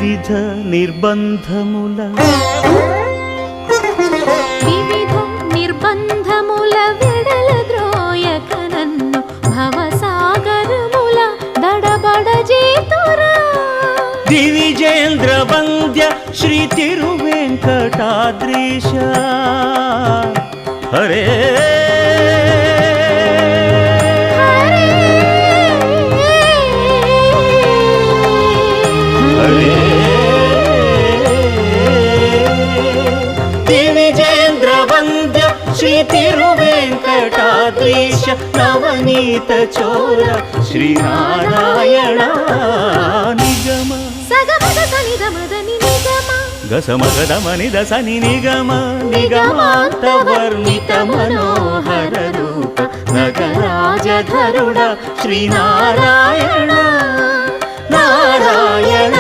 వివిధ నిర్బంధముల వెడల ద్రోయక నన్ను భవసాగరముల దడబడ చేతురా దివిజేంద్ర వంద్య శ్రీ తిరువెంకటాద్రీశ హరే దివిజేంద్ర వంద్య శ్రీ తిరువెంకటాద్రీశ నవనీత చోర శ్రీనారాయణ నిగమ గసమగదమని దసని నిగమ నిగమాంత వర్ణిత మనోహర రూప నగరాజధరుడ శ్రీనారాయణ నారాయణ